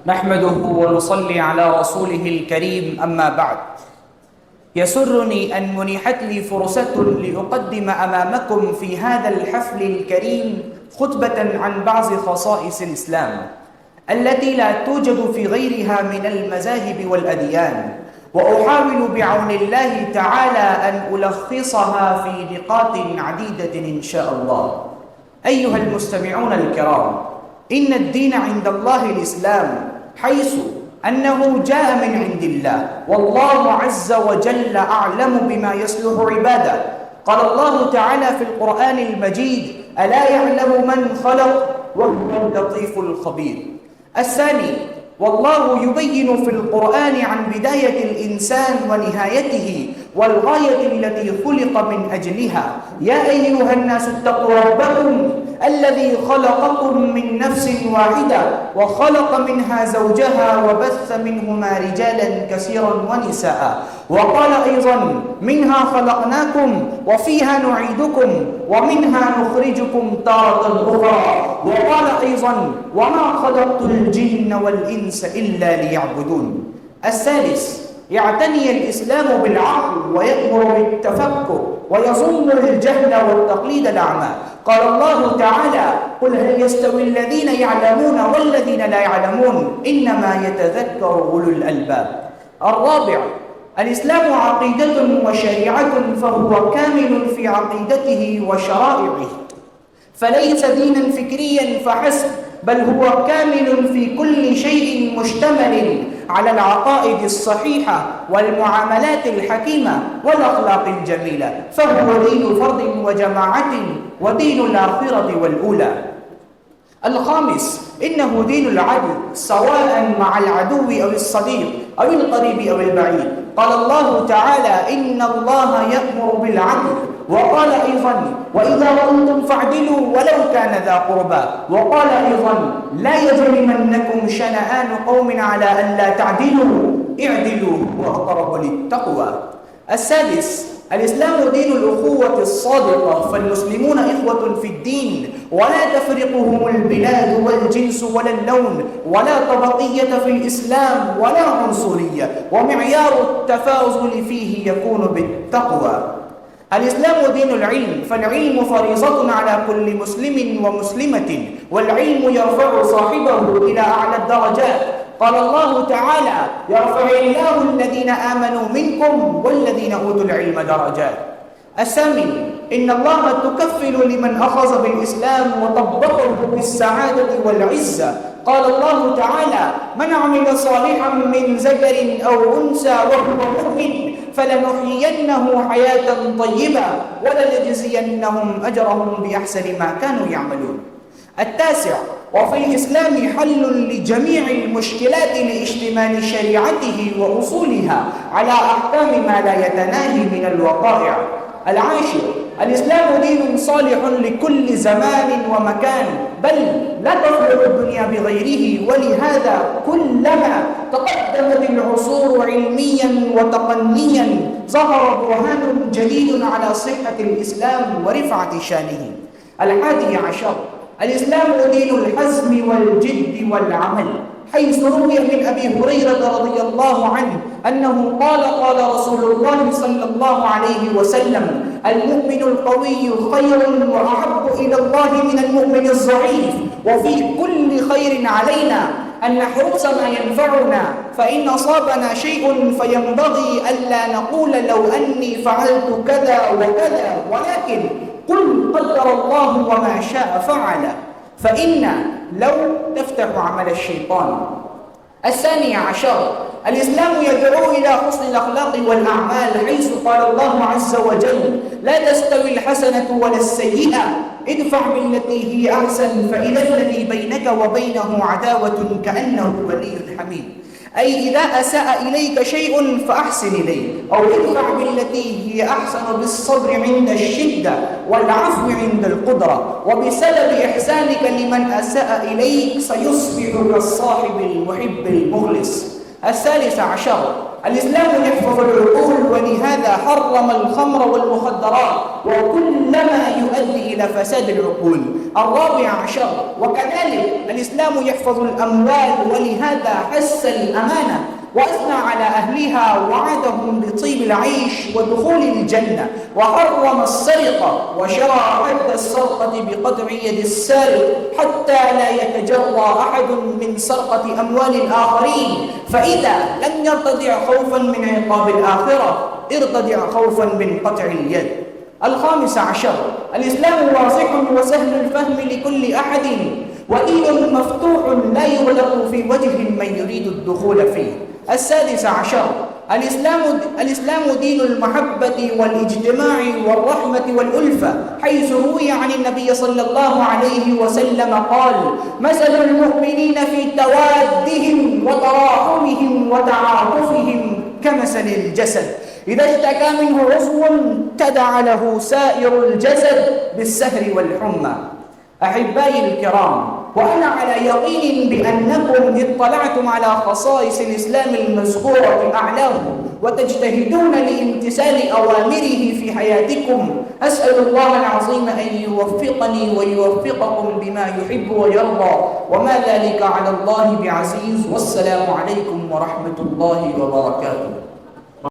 نحمده ونصلي على رسوله الكريم، أما بعد. يسرني أن منحت لي فرصة لأقدم أمامكم في هذا الحفل الكريم خطبة عن بعض خصائص الإسلام التي لا توجد في غيرها من المذاهب والأديان، وأحاول بعون الله تعالى أن ألخصها في نقاط عديدة إن شاء الله. أيها المستمعون الكرام، إن الدين عند الله الإسلام، حيث أنه جاء من عند الله، والله عز وجل أعلم بما يصلح عباده. قال الله تعالى في القرآن المجيد: ألا يعلم من خلق وهو اللطيف الخبير. الثاني، والله يبين في القرآن عن بداية الإنسان ونهايته والغاية التي خلق من أجلها: يا أيها الناس اتقوا ربكم الذي خلقكم من نفس واحدة وخلق منها زوجها وبث منهما رجالا كثيرا ونساء، وقال أيضا: منها خلقناكم وفيها نعيدكم ومنها نخرجكم تارة أخرى، وقال أيضا: وما خلقت الجن والإنس إلا ليعبدون. الثالث، يعتني الإسلام بالعقل ويأمر بالتفكر ويظن الجهل والتقليد الأعمى. قال الله تعالى: قل هل يستوي الذين يعلمون والذين لا يعلمون إنما يتذكر أولو الألباب. الرابع، الإسلام عقيدة وشريعة، فهو كامل في عقيدته وشرائعه، فليس دينا فكريا فحسب، بل هو كامل في كل شيء مشتمل على العقائد الصحيحة والمعاملات الحكيمة والأخلاق الجميلة، فهو دين فرد وجماعة ودين الآخرة والأولى. الخامس، إنه دين العدل، سواء مع العدو أو الصديق أو القريب أو البعيد. قال الله تعالى: إن الله يأمر بالعدل، وقال أيضا: وإذا قلتم فاعدلوا ولو كان ذا قربى، وقال أيضا: لا يجرمنكم شنآن قوم على أن لا تعدلوا اعدلوا وأقرب للتقوى. السادس، الإسلام دين الأخوة الصادقة، فالمسلمون إخوة في الدين، ولا تفرقهم البلاد والجنس ولا اللون ولا طبقية في الإسلام ولا عنصرية، ومعيار التفاضل فيه يكون بالتقوى. الإسلام دين العلم، فالعلم فريضة على كل مسلم ومسلمة، والعلم يرفع صاحبه إلى أعلى الدرجات. قال الله تعالى: يرفع الله الذين آمنوا منكم والذين أوتوا العلم درجات. الثامن، إن الله تكفل لمن أخذ بالإسلام وطبقه بالسعادة والعزة. قال الله تعالى: من عمل صالحا من ذكر أو أنثى وهو مؤمن فلنحيينه حياة طيبة ولنجزينهم أجرهم بأحسن ما كانوا يعملون. التاسع، وفي الإسلام حل لجميع المشكلات لاشتمال شريعته وأصولها على أحكام ما لا يتناهي من الوقائع. العاشر، الإسلام دين صالح لكل زمان ومكان، بل لا تخلق الدنيا بغيره، ولهذا كلما تقدمت العصور علميا وتقنيا ظهر برهان جديد على صحة الإسلام ورفعة شانه. الحادي عشر، الإسلام دين الحزم والجد والعمل، حيث روي من أبي هريرة رضي الله عنه أنه قال: قال رسول الله صلى الله عليه وسلم: المؤمن القوي خير وأحب إلى الله من المؤمن الضعيف، وفي كل خير علينا أن نحرص ما ينفعنا، فإن أصابنا شيء فينبغي ألا نقول لو أني فعلت كذا وكذا، ولكن قل قدر الله وما شاء فعل، فإن لو تفتح عمل الشيطان. الثاني عشر، الإسلام يدعو إلى حسن الأخلاق والأعمال، حيث قال الله عز وجل: لا تستوي الحسنة ولا السيئة، ادفع بالتي هي أحسن فإذا الذي بينك وبينه عداوة كأنه ولي حميم. أي إذا أساء إليك شيء فأحسن إليه، أو ادفع بالتي هي أحسن بالصبر عند الشدة والعفو عند القدرة، وبسبب إحسانك لمن أساء إليك سيصبح كالصاحب المحب المخلص. الثالث عشر، الإسلام يحفظ العقول، ولهذا حرم الخمر والمخدرات وكل ما يؤدي إلى فساد العقول. الرابع عشر، وكذلك الإسلام يحفظ الأموال، ولهذا حث الأمانة وأثنى على أهلها ووعدهم بطيب العيش ودخول الجنة، وحرم السرقة وشرع حد السرقة بقطع يد السارق حتى لا يتجرى أحد من سرقة أموال الآخرين، فإذا لم يرتدع خوفا من عقاب الآخرة ارتدع خوفا من قطع اليد. الخامس عشر، الإسلام واضح وسهل الفهم لكل أحد، ودين مفتوح لا يغلق في وجه من يريد الدخول فيه. السادس عشر، الإسلام دين المحبة والاجتماع والرحمة والألفة، حيث روي عن النبي صلى الله عليه وسلم قال: مثل المؤمنين في توادهم وتراحمهم وتعاطفهم كمثل الجسد، إذا اشتكى منه عضو تداعى له سائر الجسد بالسهر والحمى. أحبائي الكرام، وأنا على يقين بأنكم اطلعتم على خصائص الإسلام المذكورة أعلاه، وتجتهدون لامتثال أوامره في حياتكم. أسأل الله العظيم أن يوفقني ويوفقكم بما يحب ويرضى، وما ذلك على الله بعزيز. والسلام عليكم ورحمة الله وبركاته.